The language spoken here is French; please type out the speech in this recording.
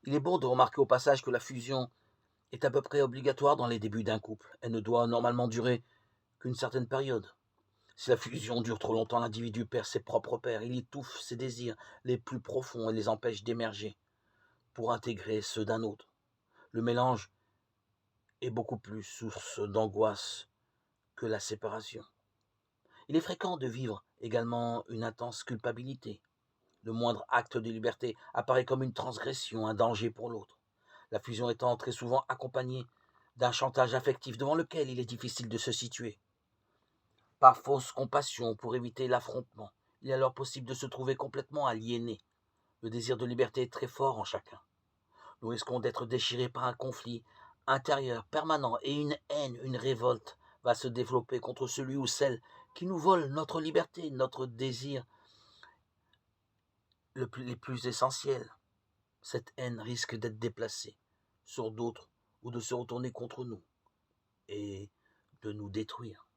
Il est bon de remarquer au passage que la fusion est à peu près obligatoire dans les débuts d'un couple. Elle ne doit normalement durer qu'une certaine période. Si la fusion dure trop longtemps, l'individu perd ses propres repères, il étouffe ses désirs les plus profonds et les empêche d'émerger pour intégrer ceux d'un autre. Le mélange est beaucoup plus source d'angoisse que la séparation. Il est fréquent de vivre également une intense culpabilité. Le moindre acte de liberté apparaît comme une transgression, un danger pour l'autre. La fusion étant très souvent accompagnée d'un chantage affectif devant lequel il est difficile de se situer. Par fausse compassion pour éviter l'affrontement, il est alors possible de se trouver complètement aliéné. Le désir de liberté est très fort en chacun. Nous risquons d'être déchirés par un conflit intérieur permanent et une haine, une révolte va se développer contre celui ou celle qui nous vole notre liberté, notre désir les plus essentiels. Cette haine risque d'être déplacée sur d'autres ou de se retourner contre nous et de nous détruire.